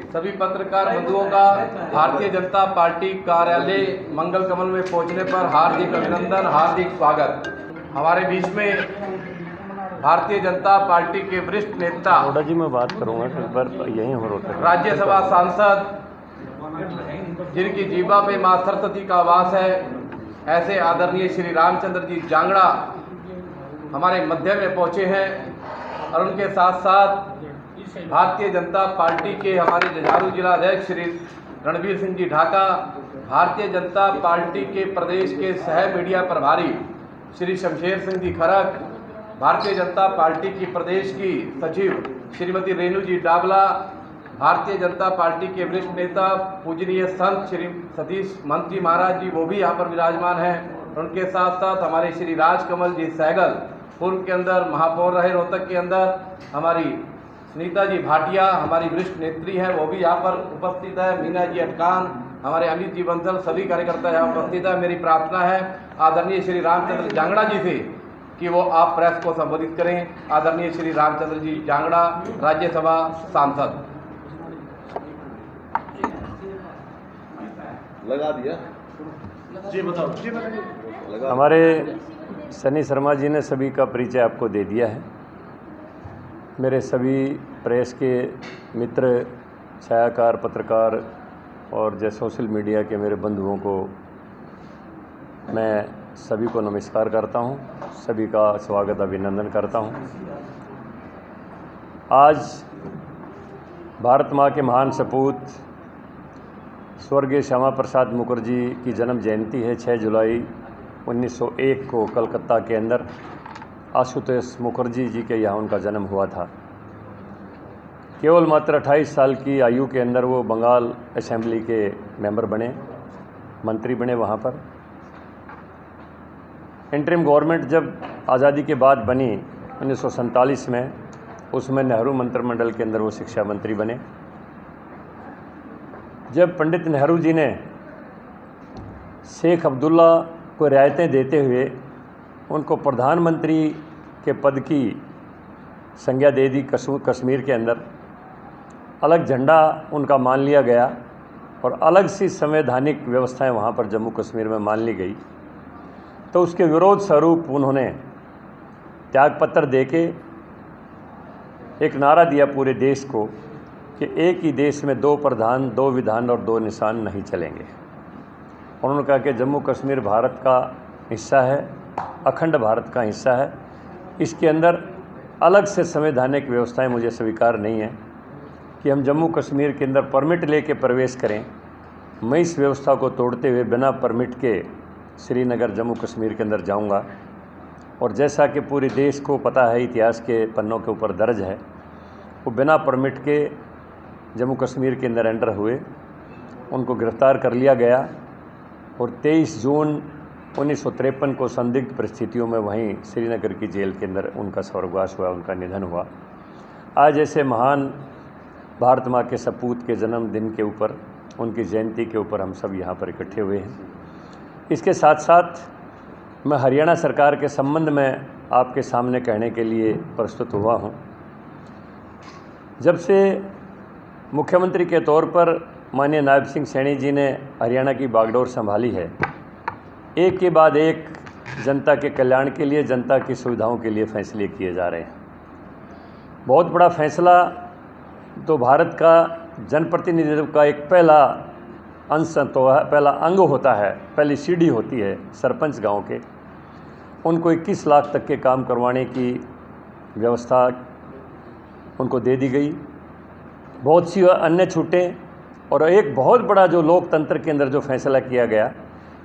सभी पत्रकार बंधुओं का भारतीय जनता पार्टी कार्यालय मंगल कमल में पहुंचने पर हार्दिक अभिनंदन, हार्दिक स्वागत। हमारे बीच में भारतीय जनता पार्टी के वरिष्ठ नेता जी मैं बात करूंगा इस बार यहीं हो रोहतक राज्यसभा सांसद जिनकी जीवा पे मां सरस्वती का वास है, ऐसे आदरणीय श्री रामचंद्र जी जांगड़ा हमारे मध्य में पहुंचे हैं और उनके साथ साथ भारतीय जनता पार्टी के हमारे जुझारू जिला अध्यक्ष श्री रणवीर सिंह जी ढाका, भारतीय जनता पार्टी के प्रदेश के सह मीडिया प्रभारी श्री शमशेर सिंह जी खरक, भारतीय जनता पार्टी की प्रदेश की सचिव श्रीमती रेणु जी डाबला, भारतीय जनता पार्टी के वरिष्ठ नेता पूजनीय संत श्री सतीश महंत जी महाराज जी, वो भी यहाँ पर विराजमान हैं। उनके साथ साथ हमारे श्री राजकमल जी सहगल, पूर्व के अंदर महापौर रहे रोहतक के अंदर, हमारी सुनीता जी भाटिया हमारी वरिष्ठ नेत्री हैं, वो भी यहाँ पर उपस्थित है, मीना जी अटकान, हमारे अमित जी बंसल, सभी कार्यकर्ता यहाँ उपस्थित है। मेरी प्रार्थना है आदरणीय श्री रामचंद्र जांगड़ा जी से कि वो आप प्रेस को संबोधित करें। आदरणीय श्री रामचंद्र जी जांगड़ा, राज्यसभा सांसद। लगा दिया जी बताओ। हमारे सनी शर्मा जी ने सभी का परिचय आपको दे दिया है। मेरे सभी प्रेस के मित्र, छायाकार, पत्रकार और जो सोशल मीडिया के मेरे बंधुओं को मैं सभी को नमस्कार करता हूं, सभी का स्वागत अभिनंदन करता हूं। आज भारत माँ के महान सपूत स्वर्गीय श्यामा प्रसाद मुखर्जी की जन्म जयंती है। 6 जुलाई 1901 को कलकत्ता के अंदर आशुतोष मुखर्जी जी के यहाँ उनका जन्म हुआ था। केवल मात्र 28 साल की आयु के अंदर वो बंगाल असेंबली के मेंबर बने, मंत्री बने वहाँ पर। इंटरिम गवर्नमेंट जब आज़ादी के बाद बनी 1947 में, उसमें नेहरू मंत्रिमंडल के अंदर वो शिक्षा मंत्री बने। जब पंडित नेहरू जी ने शेख अब्दुल्ला को रियायतें देते हुए उनको प्रधानमंत्री के पद की संज्ञा दे दी, कश्मीर के अंदर अलग झंडा उनका मान लिया गया और अलग सी संवैधानिक व्यवस्थाएं वहाँ पर जम्मू कश्मीर में मान ली गई, तो उसके विरोध स्वरूप उन्होंने त्यागपत्र देके एक नारा दिया पूरे देश को कि एक ही देश में 2 प्रधान, 2 विधान और 2 निशान नहीं चलेंगे। और उन्होंने कहा कि जम्मू कश्मीर भारत का हिस्सा है, अखंड भारत का हिस्सा है, इसके अंदर अलग से संवैधानिक व्यवस्थाएं मुझे स्वीकार नहीं है कि हम जम्मू कश्मीर के अंदर परमिट लेके प्रवेश करें। मैं इस व्यवस्था को तोड़ते हुए बिना परमिट के श्रीनगर जम्मू कश्मीर के अंदर जाऊंगा। और जैसा कि पूरे देश को पता है, इतिहास के पन्नों के ऊपर दर्ज है, वो बिना परमिट के जम्मू कश्मीर के अंदर एंटर हुए, उनको गिरफ़्तार कर लिया गया और 23 जून 1953 को संदिग्ध परिस्थितियों में वहीं श्रीनगर की जेल के अंदर उनका स्वर्गवास हुआ, उनका निधन हुआ। आज ऐसे महान भारत माँ के सपूत के जन्मदिन के ऊपर, उनकी जयंती के ऊपर हम सब यहाँ पर इकट्ठे हुए हैं। इसके साथ साथ मैं हरियाणा सरकार के संबंध में आपके सामने कहने के लिए प्रस्तुत हुआ हूँ। जब से मुख्यमंत्री के तौर पर माननीय नायब सिंह सैनी जी ने हरियाणा की बागडोर संभाली है, एक के बाद एक जनता के कल्याण के लिए, जनता की सुविधाओं के लिए फैसले किए जा रहे हैं। बहुत बड़ा फैसला तो भारत का जनप्रतिनिधित्व का एक पहला अंश तो है, पहला अंग होता है, पहली सीढ़ी होती है सरपंच गांव के। उनको 21 लाख तक के काम करवाने की व्यवस्था उनको दे दी गई। बहुत सी अन्य छूटें, और एक बहुत बड़ा जो लोकतंत्र के अंदर जो फैसला किया गया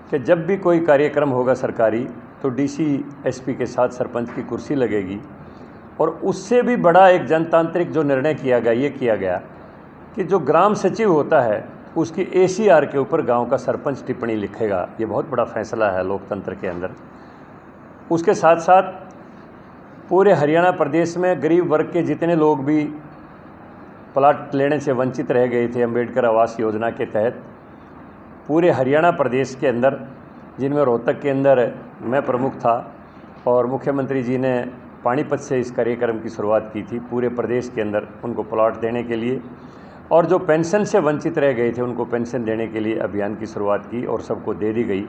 कि जब भी कोई कार्यक्रम होगा सरकारी, तो डीसी एसपी के साथ सरपंच की कुर्सी लगेगी। और उससे भी बड़ा एक जनतांत्रिक जो निर्णय किया गया, ये किया गया कि जो ग्राम सचिव होता है उसकी एसीआर के ऊपर गांव का सरपंच टिप्पणी लिखेगा। ये बहुत बड़ा फैसला है लोकतंत्र के अंदर। उसके साथ साथ पूरे हरियाणा प्रदेश में गरीब वर्ग के जितने लोग भी प्लाट लेने से वंचित रह गए थे अंबेडकर आवास योजना के तहत, पूरे हरियाणा प्रदेश के अंदर, जिनमें रोहतक के अंदर मैं प्रमुख था और मुख्यमंत्री जी ने पानीपत से इस कार्यक्रम की शुरुआत की थी, पूरे प्रदेश के अंदर उनको प्लाट देने के लिए और जो पेंशन से वंचित रह गए थे उनको पेंशन देने के लिए अभियान की शुरुआत की और सबको दे दी गई।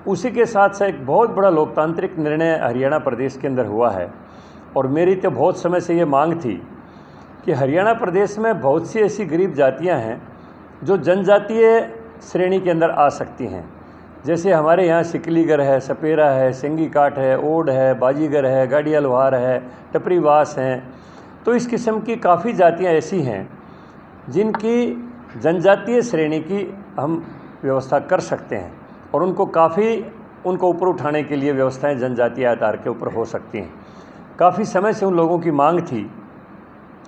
उसी के साथ साथ एक बहुत बड़ा लोकतांत्रिक निर्णय हरियाणा प्रदेश के अंदर हुआ है और मेरी तो बहुत समय से ये मांग थी कि हरियाणा प्रदेश में बहुत सी ऐसी गरीब जातियां हैं जो जनजातीय श्रेणी के अंदर आ सकती हैं। जैसे हमारे यहाँ सिकलीगर है, सपेरा है, सिंगी काट है, ओड है, बाजीगर है, गाड़िया लोहार है, टपरीवास हैं। तो इस किस्म की काफ़ी जातियाँ ऐसी हैं जिनकी जनजातीय श्रेणी की हम व्यवस्था कर सकते हैं और उनको ऊपर उठाने के लिए व्यवस्थाएं जनजातीय आधार के ऊपर हो सकती हैं। काफ़ी समय से उन लोगों की मांग थी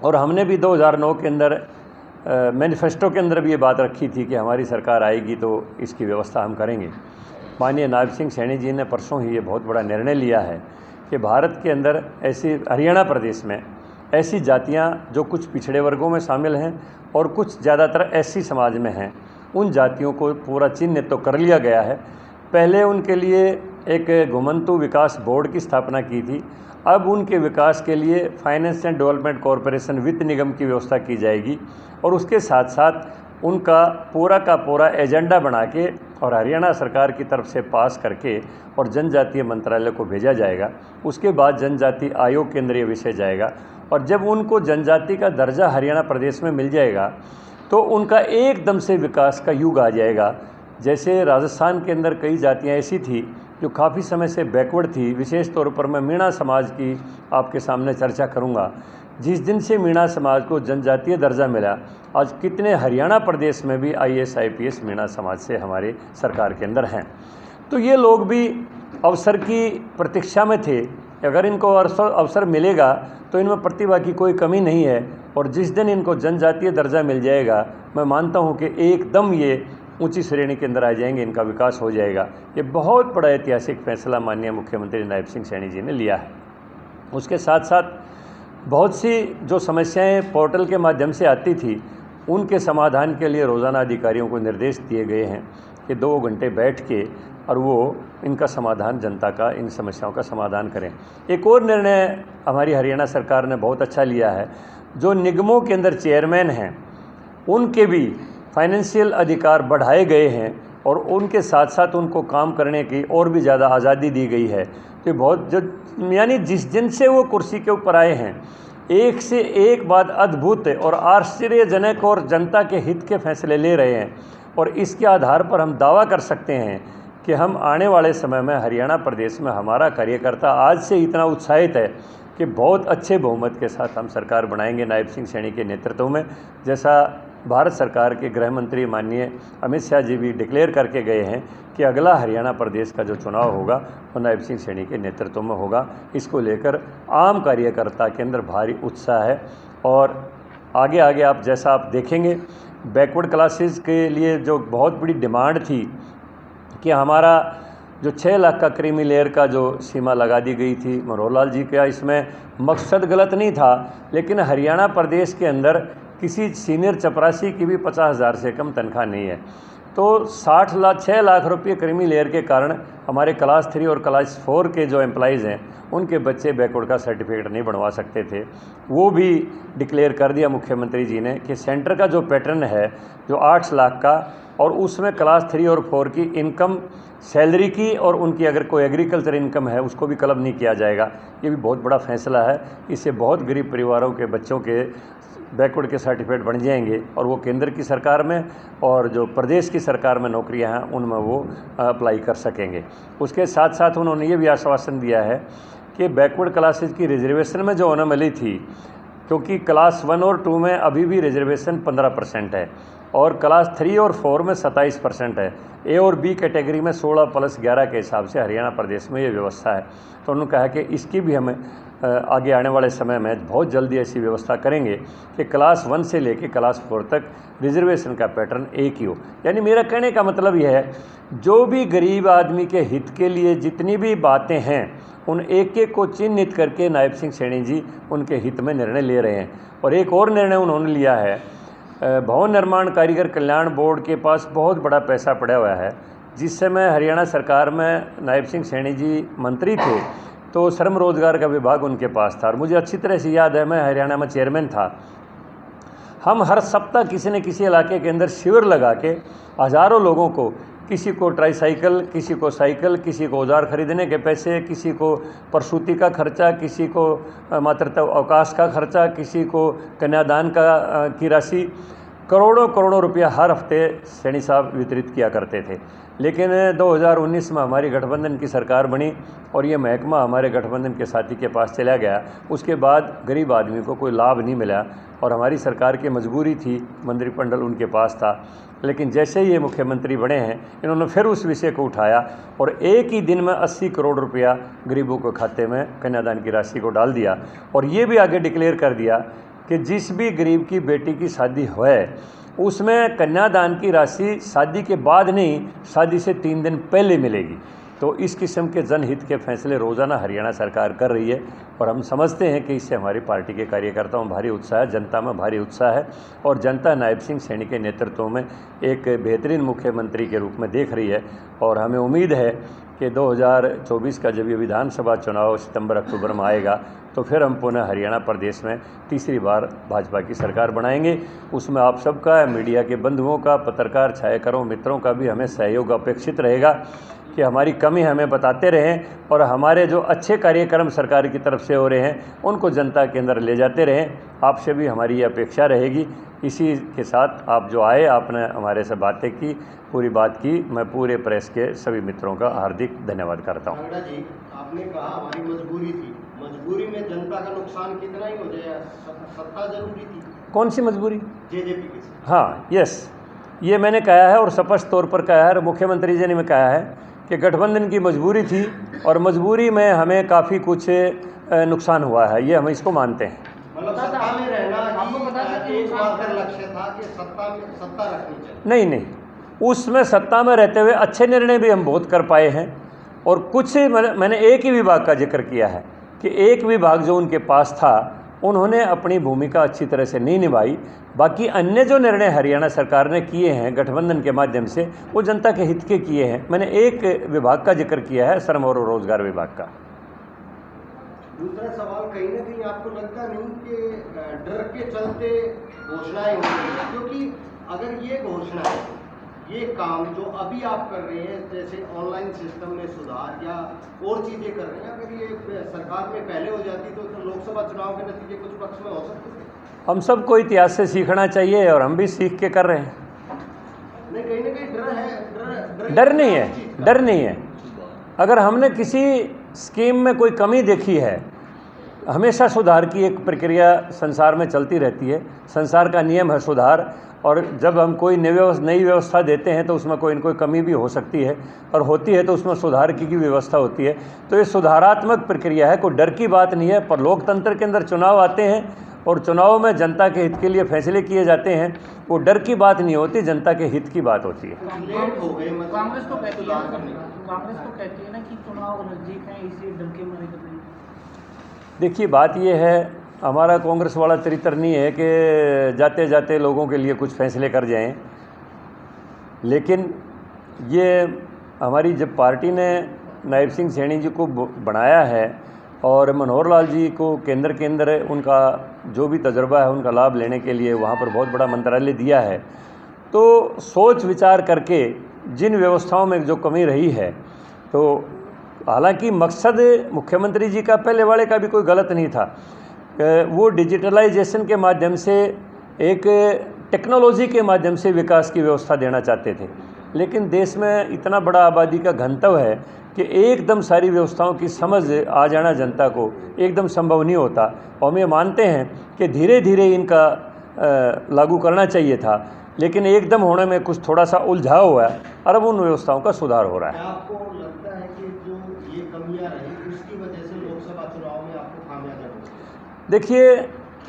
और हमने भी 2009 के अंदर मैनिफेस्टो के अंदर भी ये बात रखी थी कि हमारी सरकार आएगी तो इसकी व्यवस्था हम करेंगे। माननीय नायब सिंह सैनी जी ने परसों ही ये बहुत बड़ा निर्णय लिया है कि भारत के अंदर ऐसी हरियाणा प्रदेश में ऐसी जातियां जो कुछ पिछड़े वर्गों में शामिल हैं और कुछ ज़्यादातर एससी समाज में हैं, उन जातियों को पूरा चिन्हित तो कर लिया गया है। पहले उनके लिए एक घुमंतु विकास बोर्ड की स्थापना की थी, अब उनके विकास के लिए फाइनेंस एंड डेवलपमेंट कॉरपोरेशन वित्त निगम की व्यवस्था की जाएगी और उसके साथ साथ उनका पूरा का पूरा एजेंडा बना के और हरियाणा सरकार की तरफ से पास करके और जनजातीय मंत्रालय को भेजा जाएगा। उसके बाद जनजाति आयोग के अंदर ये विषय जाएगा और जब उनको जनजाति का दर्जा हरियाणा प्रदेश में मिल जाएगा तो उनका एकदम से विकास का युग आ जाएगा। जैसे राजस्थान के अंदर कई जातियाँ ऐसी थी जो काफ़ी समय से बैकवर्ड थी। विशेष तौर पर मैं मीणा समाज की आपके सामने चर्चा करूंगा। जिस दिन से मीणा समाज को जनजातीय दर्जा मिला, आज कितने हरियाणा प्रदेश में भी IAS IPS मीणा समाज से हमारे सरकार के अंदर हैं। तो ये लोग भी अवसर की प्रतीक्षा में थे। अगर इनको अवसर मिलेगा तो इनमें प्रतिभा की कोई कमी नहीं है और जिस दिन इनको जनजातीय दर्जा मिल जाएगा, मैं मानता हूँ कि एकदम ये ऊंची श्रेणी के अंदर आ जाएंगे, इनका विकास हो जाएगा। ये बहुत बड़ा ऐतिहासिक फैसला माननीय मुख्यमंत्री नायब सिंह सैनी जी ने लिया है। उसके साथ साथ बहुत सी जो समस्याएं पोर्टल के माध्यम से आती थी, उनके समाधान के लिए रोज़ाना अधिकारियों को निर्देश दिए गए हैं कि 2 घंटे बैठ के और वो इनका समाधान, जनता का इन समस्याओं का समाधान करें। एक और निर्णय हमारी हरियाणा सरकार ने बहुत अच्छा लिया है, जो निगमों के अंदर चेयरमैन हैं उनके भी फाइनेंशियल अधिकार बढ़ाए गए हैं और उनके साथ साथ उनको काम करने की और भी ज़्यादा आज़ादी दी गई है। तो बहुत यानी जिस दिन से वो कुर्सी के ऊपर आए हैं, एक से एक बात अद्भुत और आश्चर्यजनक और जनता के हित के फैसले ले रहे हैं और इसके आधार पर हम दावा कर सकते हैं कि हम आने वाले समय में हरियाणा प्रदेश में हमारा कार्यकर्ता आज से इतना उत्साहित है कि बहुत अच्छे बहुमत के साथ हम सरकार बनाएंगे नायब सिंह सैनी के नेतृत्व में। जैसा भारत सरकार के गृह मंत्री माननीय अमित शाह जी भी डिक्लेयर करके गए हैं कि अगला हरियाणा प्रदेश का जो चुनाव होगा वो नायब सिंह सैनी के नेतृत्व में होगा। इसको लेकर आम कार्यकर्ता के अंदर भारी उत्साह है और आगे आगे आप जैसा आप देखेंगे, बैकवर्ड क्लासेस के लिए जो बहुत बड़ी डिमांड थी कि हमारा जो 6 लाख का क्रीमी लेयर का जो सीमा लगा दी गई थी, मनोहर लाल जी का इसमें मकसद गलत नहीं था, लेकिन हरियाणा प्रदेश के अंदर किसी सीनियर चपरासी की भी 50,000 से कम तनख्वाह नहीं है। तो 6 लाख रुपये क्रीमी लेयर के कारण हमारे क्लास 3 और क्लास 4 के जो एम्प्लॉइज़ हैं उनके बच्चे बैकवर्ड का सर्टिफिकेट नहीं बनवा सकते थे। वो भी डिक्लेयर कर दिया मुख्यमंत्री जी ने कि सेंटर का जो पैटर्न है जो 8 लाख का, और उसमें क्लास 3 और 4 की इनकम सैलरी की और उनकी अगर कोई एग्रीकल्चर इनकम है उसको भी क्लब नहीं किया जाएगा। ये भी बहुत बड़ा फैसला है। इससे बहुत गरीब परिवारों के बच्चों के बैकवर्ड के सर्टिफिकेट बन जाएंगे और वो केंद्र की सरकार में और जो प्रदेश की सरकार में नौकरियां हैं उनमें वो अप्लाई कर सकेंगे। उसके साथ साथ उन्होंने ये भी आश्वासन दिया है कि बैकवर्ड क्लासेस की रिजर्वेशन में जो अनोमली थी, क्योंकि क्लास 1 और 2 में अभी भी रिजर्वेशन 15% है और क्लास 3 और 4 में 27% है। ए और बी कैटेगरी में 16+11 के हिसाब से हरियाणा प्रदेश में ये व्यवस्था है। तो उन्होंने कहा कि इसकी भी हमें आगे आने वाले समय में बहुत जल्दी ऐसी व्यवस्था करेंगे कि क्लास 1 से लेकर क्लास 4 तक रिजर्वेशन का पैटर्न एक ही हो। यानी मेरा कहने का मतलब यह है, जो भी गरीब आदमी के हित के लिए जितनी भी बातें हैं उन एक एक को चिन्हित करके नायब सिंह सैनी जी उनके हित में निर्णय ले रहे हैं। और एक और निर्णय उन्होंने लिया है, भवन निर्माण कारीगर कल्याण बोर्ड के पास बहुत बड़ा पैसा पड़ा हुआ है। जिस समय हरियाणा सरकार में नायब सिंह सैनी जी मंत्री थे तो श्रम रोजगार का विभाग उनके पास था और मुझे अच्छी तरह से याद है, मैं हरियाणा में चेयरमैन था। हम हर सप्ताह किसी न किसी इलाके के अंदर शिविर लगा के हज़ारों लोगों को, किसी को ट्राईसाइकिल, किसी को साइकिल, किसी को औजार खरीदने के पैसे, किसी को प्रसूति का खर्चा, किसी को मातृत्व अवकाश का खर्चा, किसी को कन्यादान की राशि, करोड़ों करोड़ों रुपया हर हफ्ते सैनी साहब वितरित किया करते थे। लेकिन 2019 में हमारी गठबंधन की सरकार बनी और ये महकमा हमारे गठबंधन के साथी के पास चला गया। उसके बाद गरीब आदमी को कोई लाभ नहीं मिला और हमारी सरकार की मजबूरी थी, मंत्रिमंडल उनके पास था। लेकिन जैसे ही ये मुख्यमंत्री बने हैं, इन्होंने फिर उस विषय को उठाया और एक ही दिन में 80 करोड़ रुपया गरीबों के खाते में कन्यादान की राशि को डाल दिया और ये भी आगे डिक्लेयर कर दिया कि जिस भी गरीब की बेटी की शादी है उसमें कन्यादान की राशि शादी के बाद नहीं, शादी से 3 दिन पहले मिलेगी। तो इस किस्म के जनहित के फैसले रोज़ाना हरियाणा सरकार कर रही है और हम समझते हैं कि इससे हमारी पार्टी के कार्यकर्ताओं में भारी उत्साह है, जनता में भारी उत्साह है और जनता नायब सिंह सैनी के नेतृत्व में एक बेहतरीन मुख्यमंत्री के रूप में देख रही है। और हमें उम्मीद है कि 2024 का जब ये विधानसभा चुनाव सितंबर-अक्टूबर में आएगा तो फिर हम पुनः हरियाणा प्रदेश में तीसरी बार भाजपा की सरकार बनाएंगे। उसमें आप सबका, मीडिया के बंधुओं का, पत्रकार छायाकारों मित्रों का भी हमें सहयोग अपेक्षित रहेगा कि हमारी कमी हमें बताते रहें और हमारे जो अच्छे कार्यक्रम सरकार की तरफ से हो रहे हैं उनको जनता के अंदर ले जाते रहें। आपसे भी हमारी ये अपेक्षा रहेगी। इसी के साथ आप जो आए, आपने हमारे से बातें की, पूरी बात की, मैं पूरे प्रेस के सभी मित्रों का हार्दिक धन्यवाद करता हूँ। जांगड़ा जी, आपने कहा हमारी मजबूरी थी, मजबूरी में जनता का नुकसान कितना ही हो जाए, सत्ता जरूरी थी। कौन सी मजबूरी? जेजेपी की। हाँ, यस, ये मैंने कहा है और स्पष्ट तौर पर कहा है और मुख्यमंत्री जी ने भी कहा है कि गठबंधन की मजबूरी थी और मजबूरी में हमें काफ़ी कुछ नुकसान हुआ है, ये हम इसको मानते हैं। मतलब सत्ता में रहना ही एक मात्र लक्ष्य था कि सत्ता रखनी चाहिए। नहीं, उसमें सत्ता में रहते हुए अच्छे निर्णय भी हम बहुत कर पाए हैं और कुछ मैंने एक ही विभाग का जिक्र किया है कि एक विभाग जो उनके पास था उन्होंने अपनी भूमिका अच्छी तरह से नहीं निभाई। बाकी अन्य जो निर्णय हरियाणा सरकार ने किए हैं गठबंधन के माध्यम से वो जनता के हित के किए हैं। मैंने एक विभाग का जिक्र किया है, श्रम और रोजगार विभाग का। दूसरा सवाल, कहीं ना कहीं आपको लगता नहीं कि डर के चलते घोषणाएं हो रही है? क्योंकि अगर ये घोषणा, ये काम जो अभी आप कर रहे हैं, जैसे ऑनलाइन सिस्टम में सुधार या और चीज़ें कर रहे हैं, अगर ये सरकार में पहले हो जाती तो लोकसभा चुनाव के नतीजे कुछ पक्ष में हो सकते थे। हम सबको इतिहास से सीखना चाहिए और हम भी सीख के कर रहे हैं। नहीं, कहीं ना कहीं डर है। डर नहीं है। अगर हमने किसी स्कीम में कोई कमी देखी है, हमेशा सुधार की एक प्रक्रिया संसार में चलती रहती है, संसार का नियम है सुधार। और जब हम कोई नई व्यवस्था देते हैं तो उसमें कोई न कोई कमी भी हो सकती है और होती है तो उसमें सुधार की व्यवस्था होती है। तो ये सुधारात्मक प्रक्रिया है, कोई डर की बात नहीं है। पर लोकतंत्र के अंदर चुनाव आते हैं और चुनाव में जनता के हित के लिए फैसले किए जाते हैं, वो डर की बात नहीं होती, जनता के हित की बात होती है। कांग्रेस तो कहती है ना कि चुनाव नजदीक है, इसलिए डर के मारे कर रही है। देखिए, बात ये है, हमारा कांग्रेस वाला चरित्र नहीं है कि जाते जाते लोगों के लिए कुछ फैसले कर जाएं। लेकिन ये हमारी जब पार्टी ने नायब सिंह सैनी जी को बनाया है और मनोहर लाल जी को केंद्र के अंदर उनका जो भी तजुर्बा है उनका लाभ लेने के लिए वहाँ पर बहुत बड़ा मंत्रालय दिया है, तो सोच विचार करके जिन व्यवस्थाओं में जो कमी रही है, तो हालांकि मकसद मुख्यमंत्री जी का पहले वाले का भी कोई गलत नहीं था। वो डिजिटलाइजेशन के माध्यम से, एक टेक्नोलॉजी के माध्यम से विकास की व्यवस्था देना चाहते थे। लेकिन देश में इतना बड़ा आबादी का घनत्व है कि एकदम सारी व्यवस्थाओं की समझ आ जाना जनता को एकदम संभव नहीं होता। और हम ये मानते हैं कि धीरे धीरे इनका लागू करना चाहिए था, लेकिन एकदम होने में कुछ थोड़ा सा उलझाव हुआ है और अब उन व्यवस्थाओं का सुधार हो रहा है। आपको लगता है कि जो ये कमियां रही उसकी वजह से लोकसभा चुनाव में आपको खामियाजा होगी? देखिए,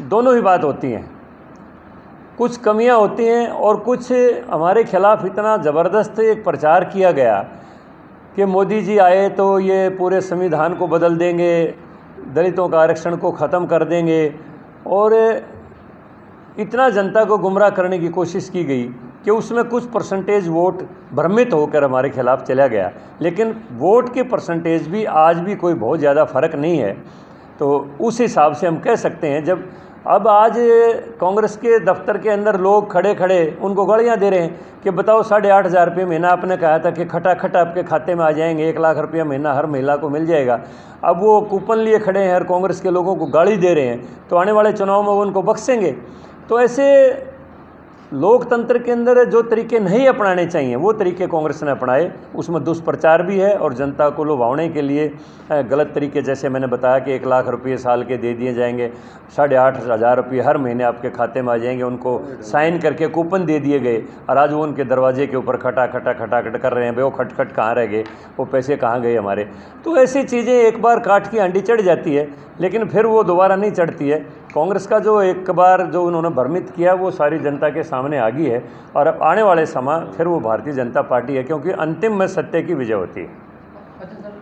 दोनों ही बात होती हैं। कुछ कमियां होती हैं और कुछ हमारे खिलाफ इतना ज़बरदस्त एक प्रचार किया गया कि मोदी जी आए तो ये पूरे संविधान को बदल देंगे, दलितों का आरक्षण को ख़त्म कर देंगे, और इतना जनता को गुमराह करने की कोशिश की गई कि उसमें कुछ परसेंटेज वोट भ्रमित होकर हमारे खिलाफ चला गया। लेकिन वोट के परसेंटेज भी आज भी कोई बहुत ज़्यादा फ़र्क नहीं है। तो उस हिसाब से हम कह सकते हैं, जब अब आज कांग्रेस के दफ्तर के अंदर लोग खड़े खड़े उनको गालियाँ दे रहे हैं कि बताओ 8,500 रुपये महीना आपने कहा था कि खटाखट आपके खाते में आ जाएंगे, 1 लाख रुपया महीना हर महिला को मिल जाएगा। अब वो कूपन लिए खड़े हैं और कांग्रेस के लोगों को गाली दे रहे हैं, तो आने वाले चुनाव में वो उनको बख्शेंगे? तो ऐसे लोकतंत्र के अंदर जो तरीके नहीं अपनाने चाहिए वो तरीके कांग्रेस ने अपनाए, उसमें दुष्प्रचार भी है और जनता को लुभावने के लिए गलत तरीके, जैसे मैंने बताया कि 1 लाख रुपये साल के दे दिए जाएंगे, 8,500 रुपये हर महीने आपके खाते में आ जाएंगे, उनको साइन करके कूपन दे दिए गए और आज वो उनके दरवाजे के ऊपर खटाखट कर रहे हैं, भाई वो खटखट कहाँ रह गए, वो पैसे कहाँ गए हमारे। तो ऐसी चीज़ें एक बार काट की हांडी चढ़ जाती है लेकिन फिर वो दोबारा नहीं चढ़ती है। कांग्रेस का जो एक बार जो उन्होंने भ्रमित किया वो सारी जनता के सामने आ गई है और अब आने वाले समय फिर वो भारतीय जनता पार्टी है, क्योंकि अंतिम में सत्य की विजय होती है। अच्छा सर,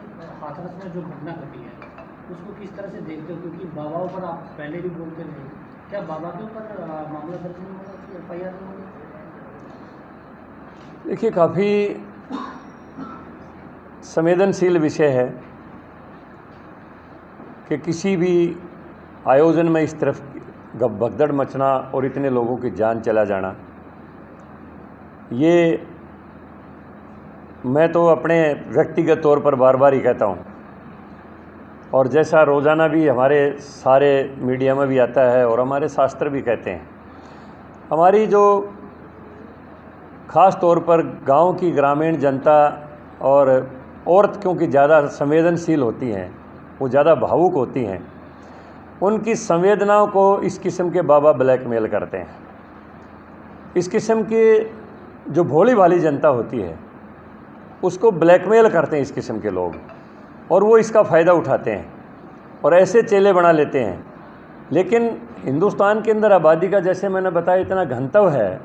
हाथरस में जो घटना घटी है उसको किस तरह से देखते हो, क्योंकि बाबाओं पर आप पहले भी बोलते रहे, क्या बाबा के ऊपर मामला दर्ज नहीं होगा, FIR नहीं होगा? देखिए, काफ़ी संवेदनशील विषय है कि किसी भी आयोजन में इस तरफ भगदड़ मचना और इतने लोगों की जान चला जाना, ये मैं तो अपने व्यक्तिगत तौर पर बार बार ही कहता हूँ और जैसा रोज़ाना भी हमारे सारे मीडिया में भी आता है और हमारे शास्त्र भी कहते हैं, हमारी जो ख़ास तौर पर गांव की ग्रामीण जनता और औरत क्योंकि ज़्यादा संवेदनशील होती हैं, वो ज़्यादा भावुक होती हैं, उनकी संवेदनाओं को इस किस्म के बाबा ब्लैकमेल करते हैं। इस किस्म की जो भोली भाली जनता होती है उसको ब्लैकमेल करते हैं इस किस्म के लोग और वो इसका फ़ायदा उठाते हैं और ऐसे चेले बना लेते हैं। लेकिन हिंदुस्तान के अंदर आबादी का, जैसे मैंने बताया, इतना घनत्व है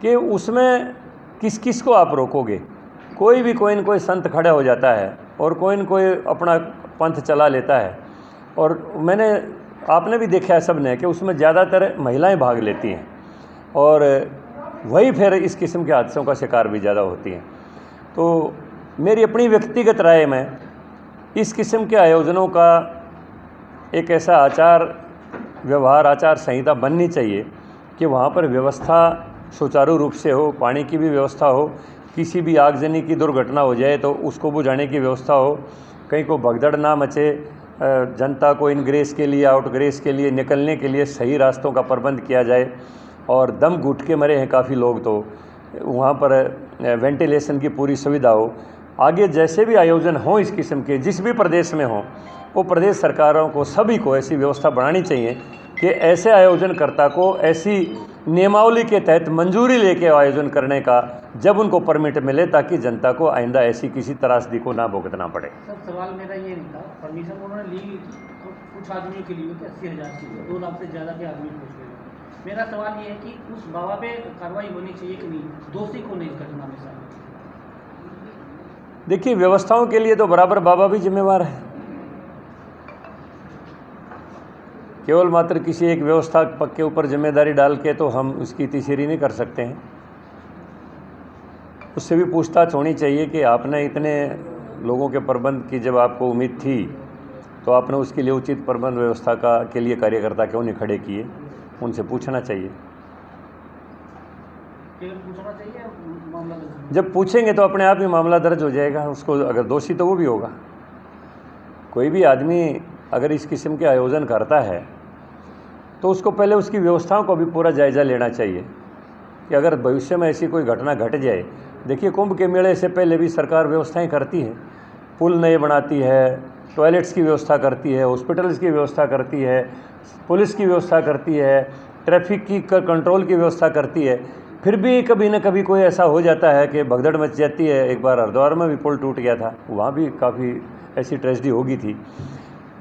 कि उसमें किस किस को आप रोकोगे। कोई भी कोई न कोई संत खड़ा हो जाता है और कोई न कोई अपना पंथ चला लेता है और आपने भी देखा है सब ने कि उसमें ज़्यादातर महिलाएं भाग लेती हैं और वही फिर इस किस्म के हादसों का शिकार भी ज़्यादा होती हैं। तो मेरी अपनी व्यक्तिगत राय में इस किस्म के आयोजनों का एक ऐसा आचार संहिता बननी चाहिए कि वहाँ पर व्यवस्था सुचारू रूप से हो, पानी की भी व्यवस्था हो, किसी भी आगजनी की दुर्घटना हो जाए तो उसको बुझाने की व्यवस्था हो, कहीं को भगदड़ ना मचे, जनता को इनग्रेस के लिए, आउटग्रेस के लिए, निकलने के लिए सही रास्तों का प्रबंध किया जाए। और दम घुट के मरे हैं काफ़ी लोग, तो वहाँ पर वेंटिलेशन की पूरी सुविधा हो। आगे जैसे भी आयोजन हों इस किस्म के, जिस भी प्रदेश में हों, वो प्रदेश सरकारों को सभी को ऐसी व्यवस्था बनानी चाहिए कि ऐसे आयोजनकर्ता को ऐसी नियमावली के तहत मंजूरी लेके आयोजन करने का जब उनको परमिट मिले, ताकि जनता को आइंदा ऐसी किसी त्रासदी को ना भुगतना पड़े। सर, सवाल मेरा ये नहीं था, परमिशन उन्होंने ली तो कुछ आदमी के लिए 80,000 की, 2 लाख से ज़्यादा के आदमी पूछ रहे हैं। मेरा सवाल ये है कि उस बाबा पे कार्रवाई होनी चाहिए कि नहीं, दोषी को नहीं इस घटना में सर? देखिए, व्यवस्थाओं के लिए तो बराबर बाबा भी जिम्मेवार है। केवल मात्र किसी एक व्यवस्था के ऊपर जिम्मेदारी डाल के तो हम उसकी तीसरी नहीं कर सकते हैं। उससे भी पूछताछ होनी चाहिए कि आपने इतने लोगों के प्रबंध की जब आपको उम्मीद थी तो आपने उसके लिए उचित प्रबंध व्यवस्था के लिए कार्यकर्ता क्यों नहीं खड़े किए, उनसे पूछना चाहिए। पूछना चाहिए, मामला जब पूछेंगे तो अपने आप ही मामला दर्ज हो जाएगा। उसको अगर दोषी तो वो भी होगा। कोई भी आदमी अगर इस किस्म के आयोजन करता है तो उसको पहले उसकी व्यवस्थाओं को भी पूरा जायज़ा लेना चाहिए कि अगर भविष्य में ऐसी कोई घटना घट जाए। देखिए, कुंभ के मेले से पहले भी सरकार व्यवस्थाएं करती है, पुल नए बनाती है, टॉयलेट्स की व्यवस्था करती है, हॉस्पिटल्स की व्यवस्था करती है, पुलिस की व्यवस्था करती है, ट्रैफिक की कंट्रोल की व्यवस्था करती है। फिर भी कभी न कभी कोई ऐसा हो जाता है कि भगदड़ मच जाती है। एक बार हरिद्वार में भी पुल टूट गया था, वहाँ भी काफ़ी ऐसी ट्रेजेडी हो गई थी।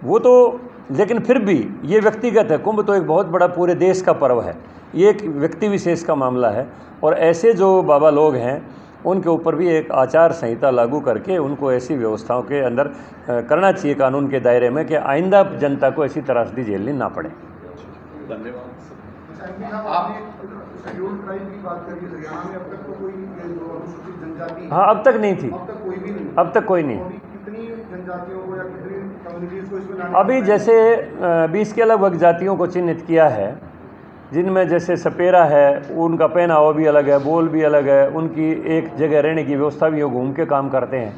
वो तो, लेकिन फिर भी ये व्यक्तिगत है। कुंभ तो एक बहुत बड़ा पूरे देश का पर्व है, ये एक व्यक्ति विशेष का मामला है। और ऐसे जो बाबा लोग हैं उनके ऊपर भी एक आचार संहिता लागू करके उनको ऐसी व्यवस्थाओं के अंदर करना चाहिए, कानून के दायरे में, कि आइंदा जनता को ऐसी त्रासदी झेलनी ना पड़े। धन्यवाद। शेड्यूल्ड ट्राइब की बात करिए, हरियाणा में अब तक तो कोई अनुसूचित जनजाति, हाँ, अब तक नहीं थी, अब तक कोई भी नहीं, अब तक कोई नहीं। कितनी जनजातियों को या कितनी कम्युनिटीज को इसमें लाने अभी जैसे 20 के लगभग जातियों को चिन्हित किया है, जिनमें जैसे सपेरा है, उनका पहनावा भी अलग है, बोल भी अलग है, उनकी एक जगह रहने की व्यवस्था भी वो घूम के काम करते हैं।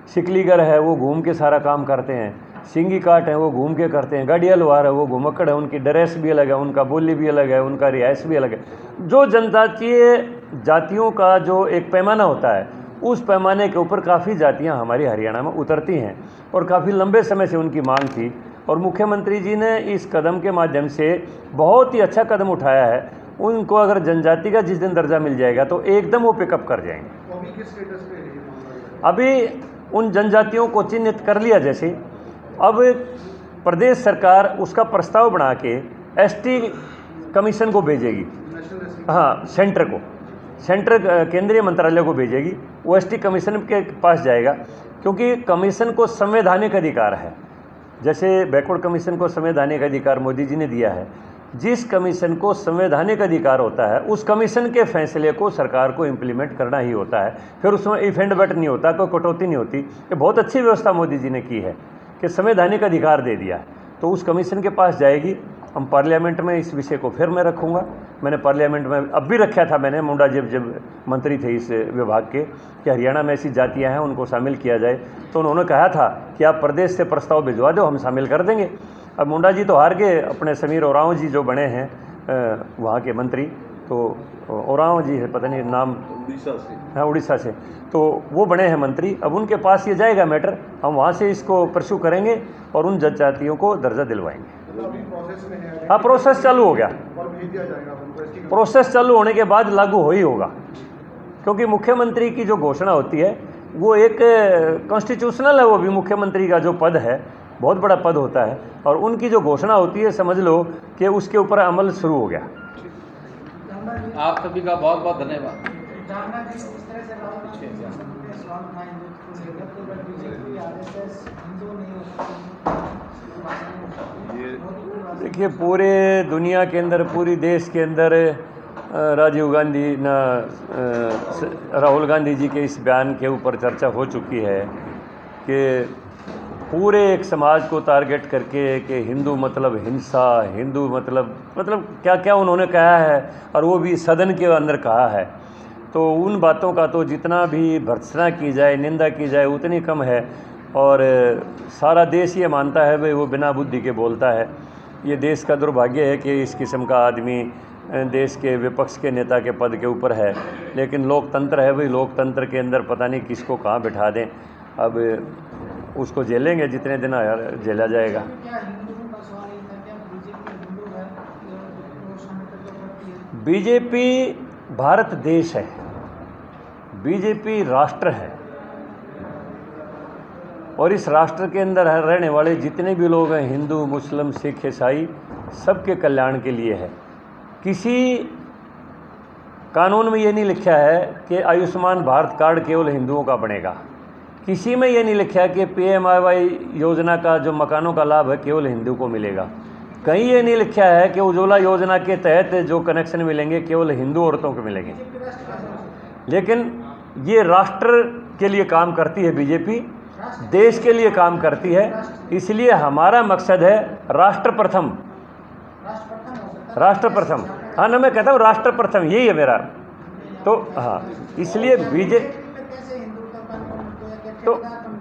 सिकलीगर है, वो घूम के सारा काम करते हैं। सिंगी काट है, वो घूम के करते हैं। गाड़िया लोहार है, वो घुमक्कड़ है, उनकी ड्रेस भी अलग है, उनका बोली भी अलग है, उनका रिहाइश भी अलग है। जो जनजातीय जातियों का जो एक पैमाना होता है, उस पैमाने के ऊपर काफ़ी जातियाँ हमारी हरियाणा में उतरती हैं और काफ़ी लंबे समय से उनकी मांग थी और मुख्यमंत्री जी ने इस कदम के माध्यम से बहुत ही अच्छा कदम उठाया है। उनको अगर जनजाति का जिस दिन दर्जा मिल जाएगा तो एकदम वो पिकअप कर जाएंगे। तो अभी किस स्टेटस पे है ये मामला? अभी उन जनजातियों को चिन्हित कर लिया, जैसे अब प्रदेश सरकार उसका प्रस्ताव बना के एसटी कमीशन को भेजेगी। नेशनल एसटी हाँ, सेंटर केंद्रीय मंत्रालय को भेजेगी। वो एसटी कमीशन के पास जाएगा, क्योंकि कमीशन को संवैधानिक अधिकार है। जैसे बैकवर्ड कमीशन को संवैधानिक अधिकार मोदी जी ने दिया है, जिस कमीशन को संवैधानिक अधिकार होता है उस कमीशन के फैसले को सरकार को इम्प्लीमेंट करना ही होता है। फिर उसमें इफ एंड बट नहीं होता, कोई कटौती नहीं होती। ये बहुत अच्छी व्यवस्था मोदी जी ने की है कि संवैधानिक अधिकार दे दिया। तो उस कमीशन के पास जाएगी। हम पार्लियामेंट में इस विषय को फिर मैं रखूँगा। मैंने पार्लियामेंट में अब भी रखा था, मैंने मुंडा जब मंत्री थे इस विभाग के, कि हरियाणा में ऐसी जातियां हैं उनको शामिल किया जाए। तो उन्होंने कहा था कि आप प्रदेश से प्रस्ताव भिजवा दो, हम शामिल कर देंगे। अब मुंडा जी तो हार गए, अपने समीर ओरांव जी जो बने हैं वहाँ के मंत्री, तो ओरांव जी है, पता नहीं नाम, उड़ीसा से, हाँ उड़ीसा से, तो वो बने हैं मंत्री। अब उनके पास ये जाएगा मैटर, हम वहाँ से इसको परस्यू करेंगे और उन जनजातियों को दर्जा दिलवाएंगे। अभी प्रोसेस में है? हाँ, प्रोसेस चालू हो गया। और भेज दिया जाएगा उनको एसटी का? प्रोसेस चालू होने के बाद लागू हो ही होगा, क्योंकि मुख्यमंत्री की जो घोषणा होती है वो एक कॉन्स्टिट्यूशनल है। वो भी मुख्यमंत्री का जो पद है बहुत बड़ा पद होता है, और उनकी जो घोषणा होती है समझ लो कि उसके ऊपर अमल शुरू हो गया। आप सभी का बहुत बहुत धन्यवाद। जानना कि इस तरह से राहुल गांधी के सवाल उठाए हिंदुत्व को लेकर, तो बीजेपी आरएसएस हिंदू नहीं हो सकती। देखिए, पूरे दुनिया के अंदर, पूरी देश के अंदर राजीव गांधी राहुल गांधी जी के इस बयान के ऊपर चर्चा हो चुकी है कि पूरे एक समाज को टारगेट करके कि हिंदू मतलब हिंसा, हिंदू मतलब क्या क्या उन्होंने कहा है, और वो भी सदन के अंदर कहा है। तो उन बातों का तो जितना भी भर्त्सना की जाए, निंदा की जाए, उतनी कम है। और सारा देश ये मानता है भाई वो बिना बुद्धि के बोलता है। ये देश का दुर्भाग्य है कि इस किस्म का आदमी देश के विपक्ष के नेता के पद के ऊपर है। लेकिन लोकतंत्र है भाई, लोकतंत्र के अंदर पता नहीं किसको कहाँ बिठा दें। अब उसको झेलेंगे जितने दिन झेला जाएगा। क्या हिंदुओं का सवाल ये था, क्या बीजेपी हिंदू है तो समर्थन तो करती है? बीजेपी भारत देश है, बीजेपी राष्ट्र है, और इस राष्ट्र के अंदर रहने वाले जितने भी लोग हैं, हिंदू, मुस्लिम, सिख, ईसाई, सबके कल्याण के लिए है। किसी कानून में ये नहीं लिखा है कि आयुष्मान भारत कार्ड केवल हिंदुओं का बनेगा। किसी में ये नहीं लिखा है कि PMIY योजना का जो मकानों का लाभ है केवल हिंदू को मिलेगा। कहीं ये नहीं लिखा है कि उज्ज्वला योजना के तहत जो कनेक्शन मिलेंगे केवल हिंदू औरतों को मिलेंगे। लेकिन ये राष्ट्र के लिए काम करती है बीजेपी, देश के लिए काम करती है। इसलिए हमारा मकसद है राष्ट्र प्रथम, राष्ट्र प्रथम। हाँ ना, मैं कहता हूँ राष्ट्र प्रथम, यही है मेरा। तो हाँ, इसलिए तो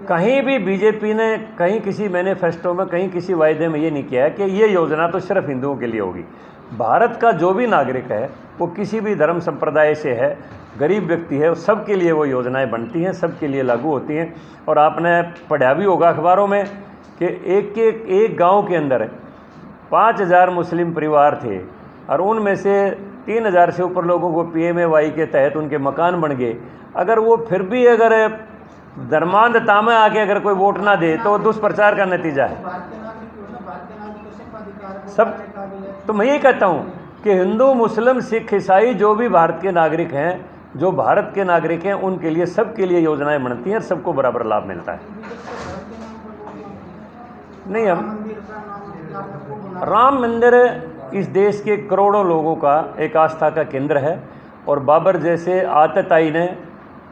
कहीं भी बीजेपी ने कहीं किसी मैनिफेस्टो में, कहीं किसी वायदे में ये नहीं किया है कि ये योजना तो सिर्फ हिंदुओं के लिए होगी। भारत का जो भी नागरिक है, वो किसी भी धर्म संप्रदाय से है, गरीब व्यक्ति है, सबके लिए वो योजनाएं बनती हैं, सबके लिए लागू होती हैं। और आपने पढ़ा भी होगा अखबारों में कि एक गांव के अंदर 5000 मुस्लिम परिवार थे, और उनमें से 3000 से ऊपर लोगों को PMAY के तहत उनके मकान बन गए। अगर वो फिर भी अगर धर्मांधता में आके अगर कोई वोट ना दे तो दुष्प्रचार का नतीजा है सब। तो मैं यही कहता हूँ कि हिंदू, मुस्लिम, सिख, ईसाई जो भी भारत के नागरिक हैं, जो भारत के नागरिक हैं, उनके लिए, सबके लिए योजनाएं बनती हैं और सबको बराबर लाभ मिलता है। नहीं, हम राम मंदिर इस देश के करोड़ों लोगों का एक आस्था का केंद्र है। और बाबर जैसे आतताई ने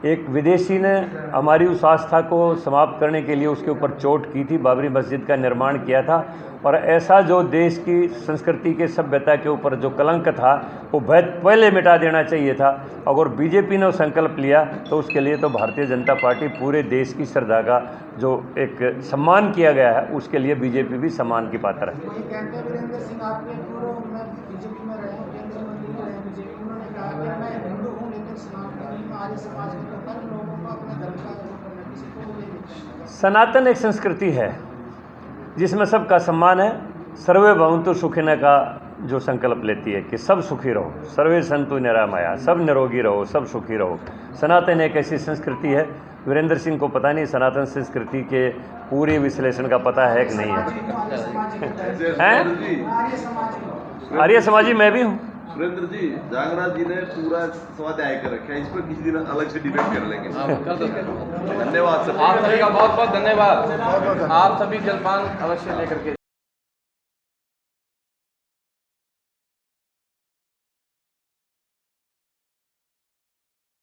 एक विदेशी ने हमारी उस आस्था को समाप्त करने के लिए उसके ऊपर चोट की थी, बाबरी मस्जिद का निर्माण किया था, और ऐसा जो देश की संस्कृति के सभ्यता के ऊपर जो कलंक था वो पहले मिटा देना चाहिए था। अगर बीजेपी ने संकल्प लिया तो उसके लिए तो भारतीय जनता पार्टी पूरे देश की श्रद्धा का जो एक सम्मान किया गया है उसके लिए बीजेपी भी सम्मान की पात्र है। वही कहते हैं वीरेंद्र सिंह, आपके पूर्व में बीजेपी में रहे, केंद्रीय मंत्री में रहे बीजेपी, उन्होंने कहा कि मैं हिंदू हूँ लेकिन सनातन नहीं, मैं आर्य समाज के हर लोगों को अपने धर्म का आचरण करना, किसी को वो नहीं। सनातन एक संस्कृति है जिसमें सबका सम्मान है। सर्वे भवन्तु सुखिनः का जो संकल्प लेती है कि सब सुखी रहो, सर्वे सन्तु निरामया, सब निरोगी रहो, सब सुखी रहो। सनातन एक ऐसी संस्कृति है, वीरेंद्र सिंह को पता नहीं सनातन संस्कृति के पूरे विश्लेषण का पता है कि नहीं है। हैं? आर्य समाजी मैं भी हूँ। सुरेंद्र जी, जांगड़ा जी ने पूरा स्वाध्याय कर रखा है, इस पर किसी दिन अलग से डिबेट कर लेंगे। धन्यवाद सर, आप सभी का बहुत बहुत धन्यवाद। आप सभी जलपान अवश्य लेकर के